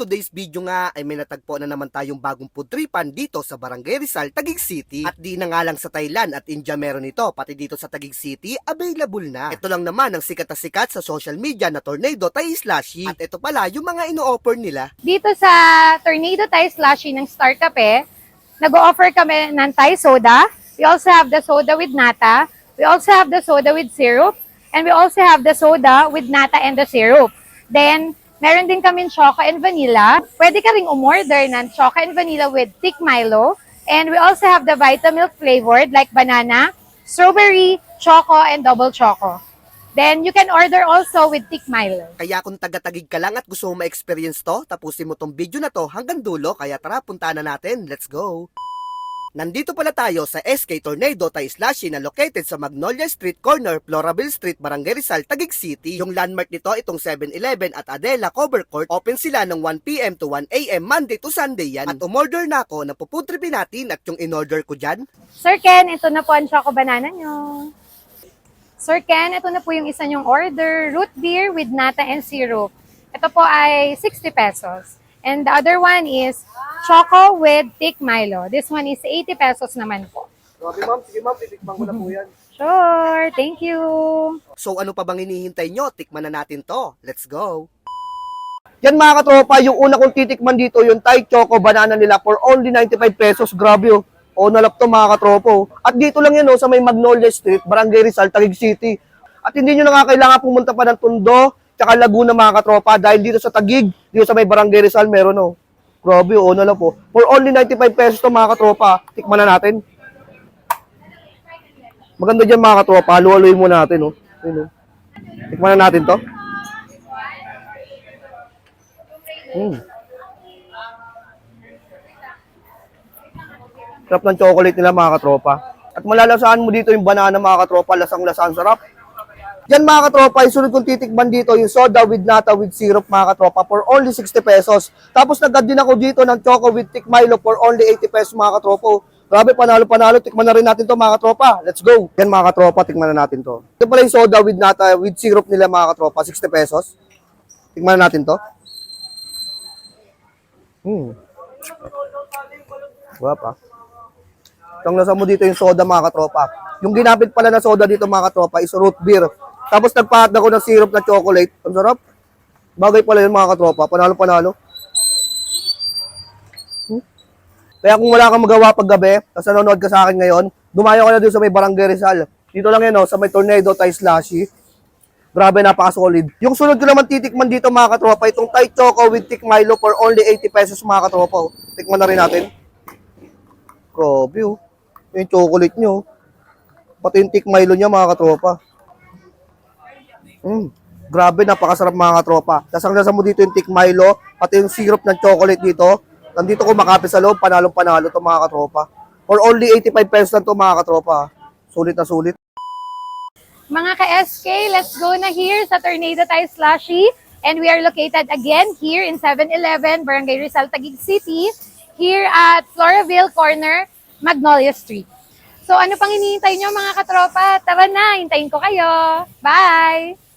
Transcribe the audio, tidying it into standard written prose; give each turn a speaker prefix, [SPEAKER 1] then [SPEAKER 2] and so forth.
[SPEAKER 1] today's video nga ay may natagpo na naman tayong bagong food tripan dito sa Barangay Rizal, Taguig City. At di na nga lang sa Thailand at India meron ito, pati dito sa Taguig City available na. Ito lang naman ang sikat na sikat sa social media na Tornado Thai Slushy. At ito pala yung mga ino-offer nila.
[SPEAKER 2] Dito sa Tornado Thai Slushy ng Star Cafe, nag-o-offer kami ng Thai soda. We also have the soda with nata. We also have the soda with syrup. And we also have the soda with nata and the syrup. Then, meron din kami choco and vanilla. Pwede ka ring umorder ng choco and vanilla with thick Milo. And we also have the Vitamilk flavored like banana, strawberry, choco, and double choco. Then, you can order also with thick Milo.
[SPEAKER 1] Kaya kung taga-Taguig ka lang at gusto mo ma-experience to, tapusin mo tong video na to hanggang dulo. Kaya tara, punta na natin. Let's go! Nandito pala tayo sa SK Tornado Thai Slushy na located sa Magnolia Street Corner, Floraville Street, Barangay Rizal, Taguig City. Yung landmark nito itong 7-Eleven at Adela Cover Court. Open sila ng 1 PM to 1 AM Monday to Sunday yan. At umorder na ako ng puputripin natin at yung in-order ko dyan.
[SPEAKER 2] Sir Ken, ito na po ang choco banana nyo. Sir Ken, ito na po yung isa nyong order. Root beer with nata and syrup. Ito po ay 60 pesos. And the other one is choco with thick Milo. This one is 80 pesos naman po.
[SPEAKER 1] Grabe ma'am, sige ma'am, titikman ko na po yan.
[SPEAKER 2] Sure, thank you.
[SPEAKER 1] So ano pa bang hinihintay nyo? Tikman na natin to. Let's go! Yan mga katropa, yung una kong titikman dito, yung Thai Choco Banana nila for only 95 pesos. Grabe oh. O nalap to mga katropa. At dito lang yan oh, sa may Magnolia Street, Barangay Rizal, Taguig City. At hindi nyo na nga kailangan pumunta pa ng Tondo, tsaka Laguna mga katropa, dahil dito sa Taguig, dito sa may Barangay Rizal, meron oh. Grabe oh, nalap po. For only 95 pesos to mga katropa. Tikman na natin. Maganda dyan mga katropa, halu-haluin mo natin oh. Ayun, oh. Tikman na natin to. Sarap ng chocolate nila mga katropa. At malalasahan mo dito yung banana mga katropa, lasang-lasang sarap. Yan mga katropa, yung sunod kong titikman dito, yung soda with nata with syrup mga katropa for only 60 pesos. Tapos nag-add din ako dito ng choco with thick Milo for only 80 pesos mga katropa. Grabe, panalo-panalo. Tikman na rin natin to mga katropa. Let's go. Yan mga katropa, tikman na natin to. Ito pala yung soda with nata with syrup nila mga katropa, 60 pesos. Tikman na natin to. Wapa. Itong nasa mo dito yung soda mga katropa. Yung ginamit pala na soda dito mga katropa is root beer. Tapos nagpahat ako ng syrup na chocolate. Ang sarap. Bagay pala yun mga katropa. Panalo-panalo. Kaya kung wala kang magawa pag gabi, tapos nanonood ka sa akin ngayon, dumayo ka na dito sa may Barangay Rizal. Dito lang yan, sa may Tornado Thai Slushy. Grabe, napaka-solid. Yung sunod ko naman titikman dito mga katropa, itong Thai Choco with thick Milo for only 80 pesos mga katropa. Tikman na rin natin. Grabe oh. Yung chocolate nyo. Pati yung thick Milo niya mga katropa. Grabe, napakasarap mga katropa. Lasang-lasa mo dito yung thick Milo, pati yung syrup ng chocolate dito. Nandito ko makapit sa loob, panalong-panalo to mga katropa. For only 85 pesos lang to mga katropa. Sulit na sulit.
[SPEAKER 2] Mga ka-SK, let's go na here sa Tornado Thai Slushy. And we are located again here in 7-Eleven, Barangay Rizal, Taguig City. Here at Floraville Corner, Magnolia Street. So ano pang hinihintay nyo mga katropa? Tara na, hintayin ko kayo. Bye!